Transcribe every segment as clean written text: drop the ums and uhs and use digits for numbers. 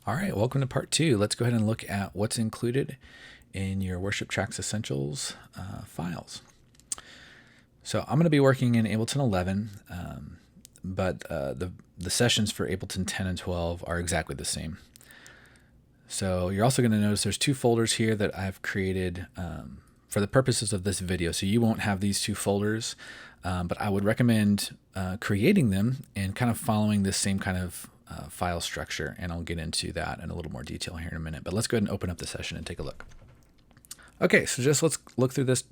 All right, welcome to part 2. Let's go ahead and look at what's included in your Worship Tracks Essentials files. So I'm going to be working in Ableton 11, but the sessions for Ableton 10 and 12 are exactly the same. So you're also going to notice there's 2 folders here that I've created for the purposes of this video. So you won't have these 2 folders, but I would recommend creating them and kind of following this same kind of file structure, and I'll get into that in a little more detail here in a minute. But let's go ahead and open up the session and take a look. Okay, so let's look through this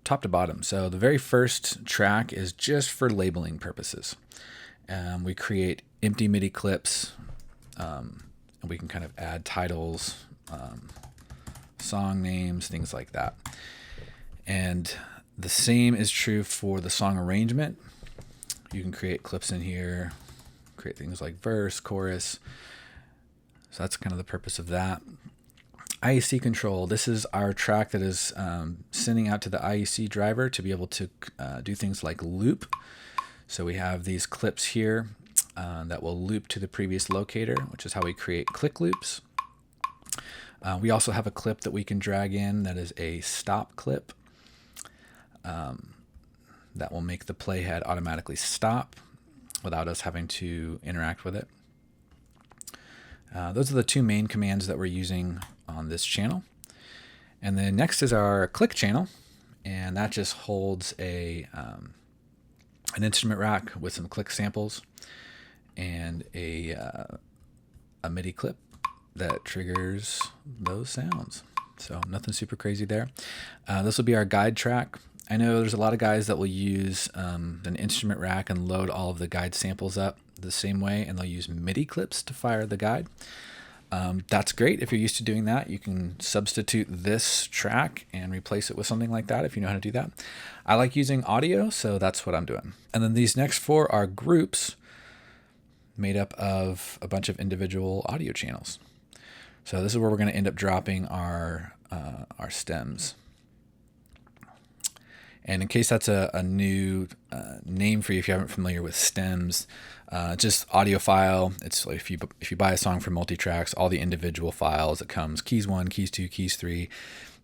top to bottom. So the very first track is just for labeling purposes. We create empty MIDI clips, and we can kind of add titles, song names, things like that. And the same is true for the song arrangement. You can create clips in here, create things like verse, chorus. So that's kind of the purpose of that. IEC control. This is our track that is sending out to the IEC driver to be able to do things like loop. So we have these clips here that will loop to the previous locator, which is how we create click loops. We also have a clip that we can drag in that is a stop clip that will make the playhead automatically stop without us having to interact with it. Those are the 2 main commands that we're using on this channel. And then next is our click channel, and that just holds an instrument rack with some click samples and a MIDI clip that triggers those sounds. So nothing super crazy there. This will be our guide track. I know there's a lot of guys that will use an instrument rack and load all of the guide samples up the same way, and they'll use MIDI clips to fire the guide. That's great. If you're used to doing that, you can substitute this track and replace it with something like that if you know how to do that. I like using audio, so that's what I'm doing. And then these next 4 are groups made up of a bunch of individual audio channels. So this is where we're going to end up dropping our stems. And in case that's a new name for you, if you aren't familiar with stems, just audio file. It's like if you buy a song from Multitracks, all the individual files that comes, keys 1, keys 2, keys 3,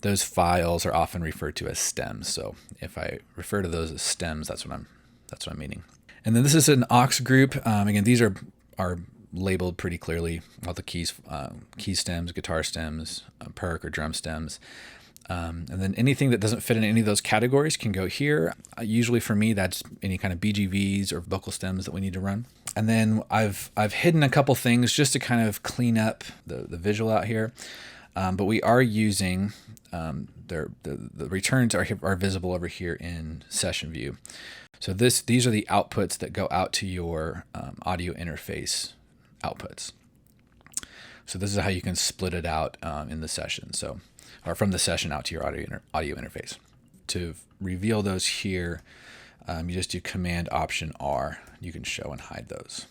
those files are often referred to as stems. So if I refer to those as stems, that's what I'm meaning. And then this is an aux group. Again, these are labeled pretty clearly. All the keys, key stems, guitar stems, perc or drum stems. And then anything that doesn't fit in any of those categories can go here. Usually for me, that's any kind of BGVs or vocal stems that we need to run. And then I've hidden a couple things just to kind of clean up the visual out here. But we are using the returns are visible over here in session view. So these are the outputs that go out to your audio interface outputs. So this is how you can split it out in the session. So, or from the session out to your audio interface. To reveal those here, you just do Command Option R. You can show and hide those.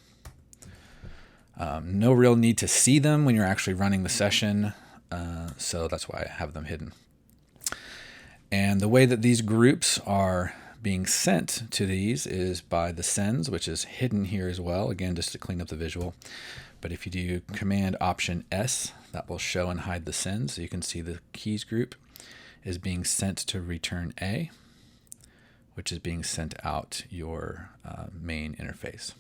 No real need to see them when you're actually running the session, so that's why I have them hidden. And the way that these groups are being sent to these is by the sends, which is hidden here as well, again, just to clean up the visual. But if you do Command Option S, that will show and hide the sends. So you can see the keys group is being sent to return A, which is being sent out your main interface.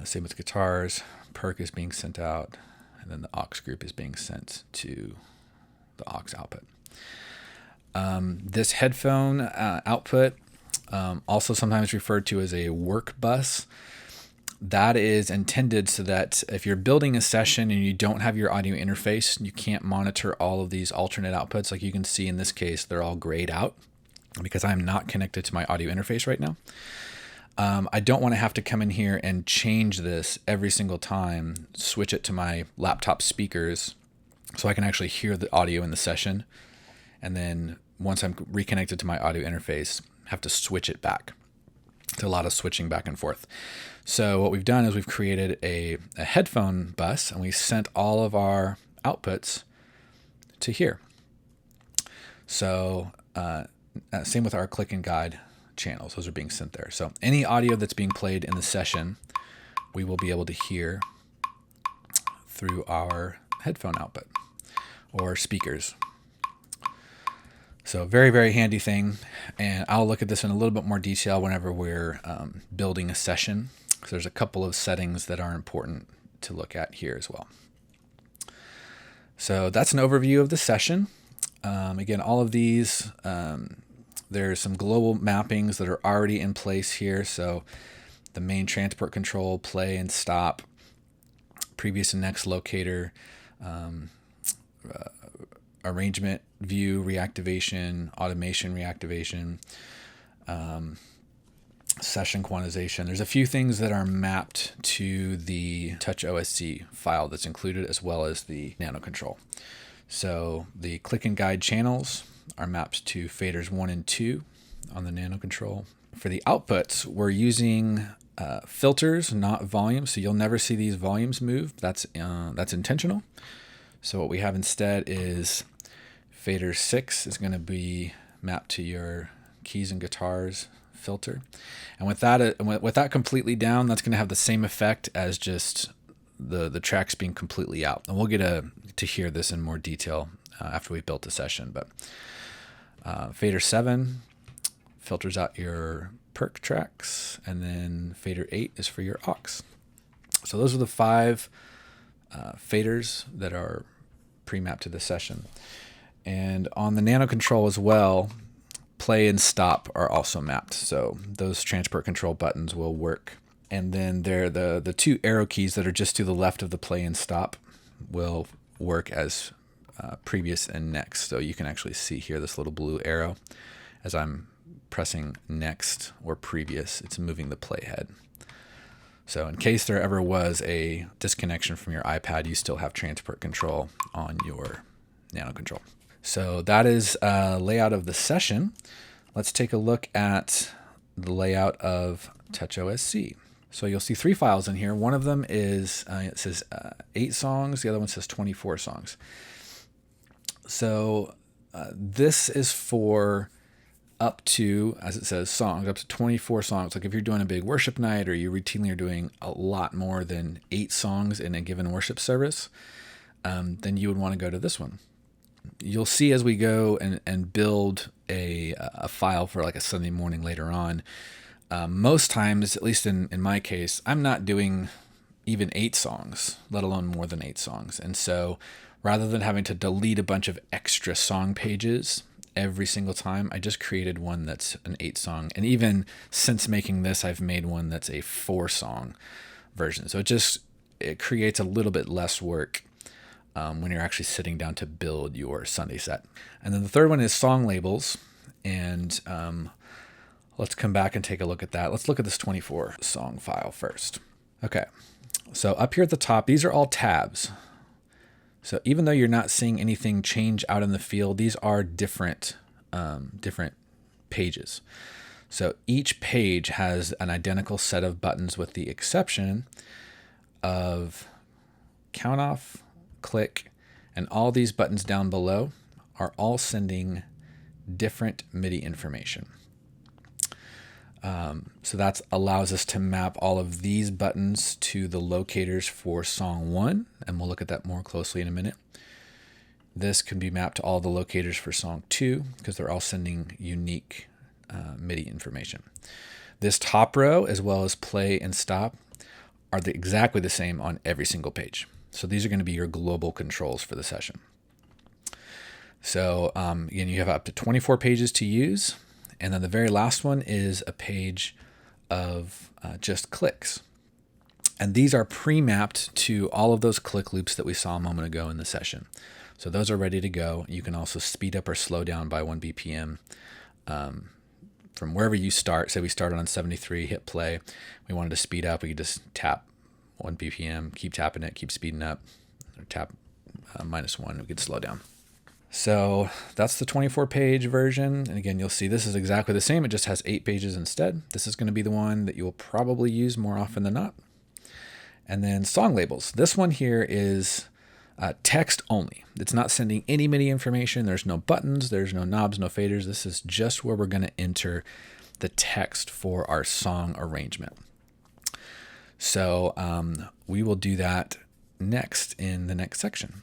Same with guitars. Perc is being sent out, and then the aux group is being sent to the aux output. This headphone output, also sometimes referred to as a work bus, that is intended so that if you're building a session and you don't have your audio interface, you can't monitor all of these alternate outputs. Like you can see in this case, they're all grayed out because I'm not connected to my audio interface right now. I don't want to have to come in here and change this every single time, switch it to my laptop speakers so I can actually hear the audio in the session. And then once I'm reconnected to my audio interface, have to switch it back. It's a lot of switching back and forth. So what we've done is we've created a headphone bus, and we sent all of our outputs to here. So same with our click and guide channels. Those are being sent there. So any audio that's being played in the session, we will be able to hear through our headphone output or speakers. So very, very handy thing. And I'll look at this in a little bit more detail whenever we're building a session. So there's a couple of settings that are important to look at here as well. So that's an overview of the session. Again, all of these, there's some global mappings that are already in place here. So the main transport control, play and stop, previous and next locator, arrangement, view, reactivation, automation, reactivation, session quantization. There's a few things that are mapped to the Touch OSC file that's included, as well as the nano control. So the click and guide channels are mapped to faders 1 and 2 on the nano control. For the outputs, we're using filters, not volumes. So you'll never see these volumes move. That's intentional. So what we have instead is fader 6 is going to be mapped to your keys and guitars filter. And with that completely down, that's going to have the same effect as just the tracks being completely out. And we'll get to hear this in more detail after we've built the session. But fader 7 filters out your perk tracks, and then fader 8 is for your aux. So those are the 5 faders that are pre-mapped to the session. And on the nano control as well, play and stop are also mapped. So those transport control buttons will work. And then the 2 arrow keys that are just to the left of the play and stop will work as previous and next. So you can actually see here this little blue arrow. As I'm pressing next or previous, it's moving the playhead. So in case there ever was a disconnection from your iPad, you still have transport control on your nano control. So that is a layout of the session. Let's take a look at the layout of Touch OSC. So you'll see 3 files in here. One of them is, it says 8 songs. The other one says 24 songs. So this is for up to, as it says, songs, up to 24 songs. Like if you're doing a big worship night, or you routinely are doing a lot more than 8 songs in a given worship service, then you would want to go to this one. You'll see as we go and build a file for like a Sunday morning later on, most times, at least in my case, I'm not doing even 8 songs, let alone more than 8 songs. And so rather than having to delete a bunch of extra song pages every single time, I just created one that's an 8 song. And even since making this, I've made one that's a 4 song version. So it creates a little bit less work when you're actually sitting down to build your Sunday set. And then the third one is song labels. And let's come back and take a look at that. Let's look at this 24 song file first. Okay, so up here at the top, these are all tabs. So even though you're not seeing anything change out in the field, these are different pages. So each page has an identical set of buttons, with the exception of count off, click, and all these buttons down below are all sending different MIDI information. So that allows us to map all of these buttons to the locators for song 1, and we'll look at that more closely in a minute. This can be mapped to all the locators for song 2, because they're all sending unique MIDI information. This top row, as well as play and stop, are exactly the same on every single page. So these are going to be your global controls for the session. So again, you have up to 24 pages to use. And then the very last one is a page of just clicks. And these are pre-mapped to all of those click loops that we saw a moment ago in the session. So those are ready to go. You can also speed up or slow down by 1 BPM from wherever you start. Say we started on 73, hit play. We wanted to speed up. We could just tap 1 BPM, keep tapping it, keep speeding up, or tap -1, we could slow down. So that's the 24-page version. And again, you'll see this is exactly the same. It just has 8 pages instead. This is going to be the one that you will probably use more often than not. And then song labels. This one here is text only. It's not sending any MIDI information. There's no buttons. There's no knobs, no faders. This is just where we're going to enter the text for our song arrangement. So we will do that next in the next section.